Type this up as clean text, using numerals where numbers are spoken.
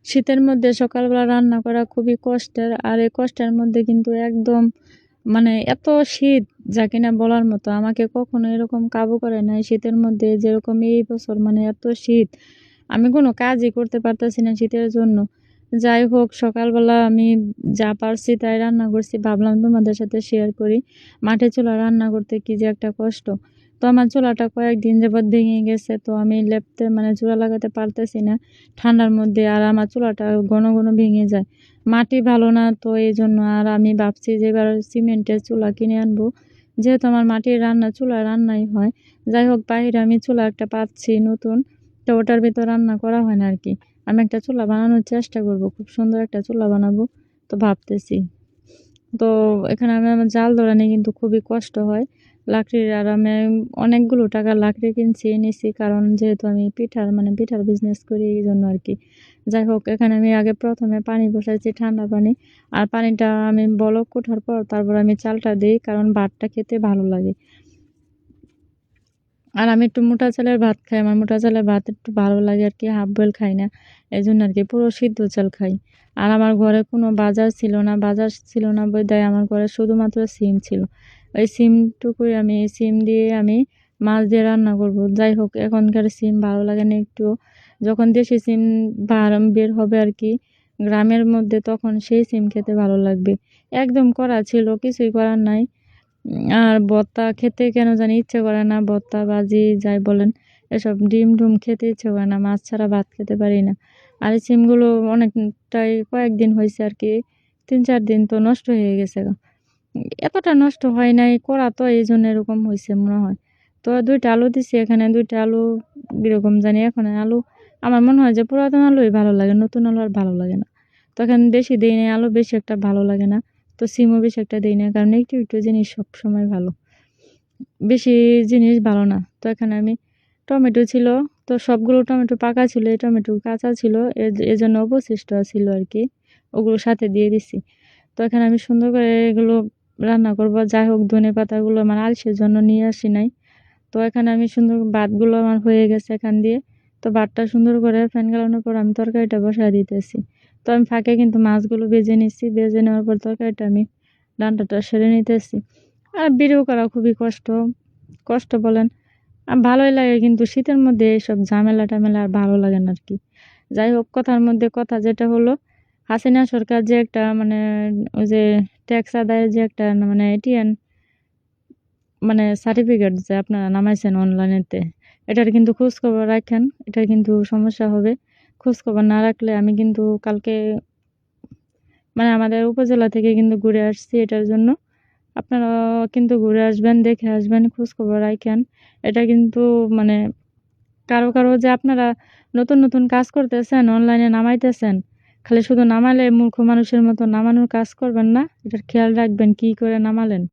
শীতের মধ্যে সকালবেলা রান্না করা খুবই কষ্টের। আর এই কষ্টের মধ্যে কিন্তু একদম মানে এত শীত যা কিনা বলার মতো। আমাকে কখনো এরকম কাবু করে নাই শীতের মধ্যে যেরকম এই বছর মানে এত শীত। আমি কোনো কাজই করতে পারতেছি না শীতের জন্য। যাই হোক সকালবেলা আমি যা পারছি তাই রান্না করছি। ভাবলাম তোমাদের সাথে শেয়ার করি। মাটির চুলায় রান্না করতে কি যে একটা কষ্ট। তো আমার চুলাটা কয়েকদিন যাবৎ ভেঙে গেছে। তো আমি লেপতে মানে চুলা লাগাতে পারতেছি না ঠান্ডার মধ্যে। আর আমার চুলাটা ঘন ঘন ভেঙে যায়। মাটি ভালো না, তো এই জন্য আর আমি ভাবছি যে এবার সিমেন্টের চুলা কিনে আনবো, যেহেতু আমার মাটির চুলা রান্নাই হয়। যাই হোক বাইরে আমি চুলা একটা পাচ্ছি নতুন, তো ওটার ভিতর রান্না করা হয় না আর কি। আমি একটা চুলা বানানোর চেষ্টা করব, খুব সুন্দর একটা চুলা বানাবো। তো ভাবতেছি, তো এখানে আমি আমার জাল ধরানি কিন্তু খুবই কষ্ট হয় লাকড়ির। আর আমি অনেকগুলো টাকা লাকড়ি কিনছি এনেছি, কারণ যেহেতু আমি পিঠার বিজনেস করি এই জন্য আর কি। যাই হোক এখানে আমি আগে প্রথমে পানি বসাইছি, ঠান্ডা পানি। আর পানিটা আমি বলক ওঠার পর তারপর আমি চালটা দিই, কারণ ভাতটা খেতে ভালো লাগে। আর আমি একটু মোটা চালের ভাত খাই, আমার মোটা চালের ভাত একটু ভালো লাগে আর কি, হাফ বয়েল খাই না। এই জন্য আর কি পুরো সিদ্ধ চাল খাই। আর আমার ঘরে কোনো বাজার ছিল না বইদায় আমার ঘরে শুধুমাত্র সিম ছিল। ওই সিমটুকুই আমি সিম দিয়ে আমি মাছ দিয়ে রান্না করব। যাই হোক এখনকার সিম ভালো লাগে না একটুও। যখন দেশি সিম বের হবে আর কি গ্রামের মধ্যে, তখন সেই সিম খেতে ভালো লাগবে। একদম করা ছিল, কিছুই করার নাই। আর ভর্তা খেতে কেন জানি ইচ্ছে করে না, ভর্তা ভাজি যাই বলেন, এসব ডিম ডুম খেতে ইচ্ছে করে না, মাছ ছাড়া ভাত খেতে পারি না। আর এই সিমগুলো অনেকটাই কয়েকদিন হয়েছে আর কি, 3-4 দিন তো নষ্ট হয়ে গেছে গা। এতটা নষ্ট হয় নাই, করা তো এই জন্য এরকম হয়েছে মনে হয়। তো 2টা আলু দিছি এখানে, 2টা আলু কিরকম জানি। এখন আলু আমার মনে হয় যে পুরাতন আলুই ভালো লাগে, নতুন আলু আর ভালো লাগে না। তো এখন বেশি দিই নাই, আলু বেশি একটা ভালো লাগে না। তো সিমও বেশি একটা দিই না, কারণ একটু একটু জিনিস সব সময় ভালো, বেশি জিনিস ভালো না। তো এখানে আমি টমেটো ছিল, তো সবগুলো টমেটো পাকা ছিল, এই টমেটো কাঁচা ছিল, এজন্য অবশিষ্ট ছিল আর কি, ওগুলো সাথে দিয়ে দিছি। তো এখানে আমি সুন্দর করে এগুলো রান্না করবো। যাই হোক ধনে পাতাগুলো মানে আলসের জন্য নিয়ে আসি নাই। তো এখানে আমি সুন্দর ভাতগুলো আমার হয়ে গেছে এখান দিয়ে। তো ভাতটা সুন্দর করে ফ্যান গালানোর পর আমি তরকারিটা বসায় দিতেছি। তো আমি ফাঁকে কিন্তু মাছগুলো ভেজে নিচ্ছি, ভেজে নেওয়ার পর তরকারিটা আমি ডান্ডাটা সেরে নিতেছি। আর ভিডিও করা খুবই কষ্ট, কষ্ট বলেন ভালোই লাগে, কিন্তু শীতের মধ্যে এইসব ঝামেলা টামেলা আর ভালো লাগে না আর কি। যাই হোক কথার মধ্যে কথা যেটা হলো, হাসিনা সরকার যে একটা মানে ওই যে ট্যাক্স আদায়ের যে একটা মানে এটিএন মানে সার্টিফিকেট যে আপনারা নামাইছেন অনলাইনেতে, এটার কিন্তু খোঁজ খবর রাখেন, এটার কিন্তু সমস্যা হবে। খোঁজ খবর না রাখলে আমি কিন্তু কালকে মানে আমাদের উপজেলা থেকে কিন্তু ঘুরে আসছি এটার জন্য। আপনারা কিন্তু ঘুরে আসবেন, দেখে আসবেন, খোঁজ খবর রাখেন। এটা কিন্তু মানে কারো কারো যে আপনারা নতুন নতুন কাজ করতেছেন অনলাইনে নামাইতেছেন, খালি শুধু নামালে মূর্খ মানুষের মতো নামানোর কাজ করবেন না, এটার খেয়াল রাখবেন কি করে নামালেন।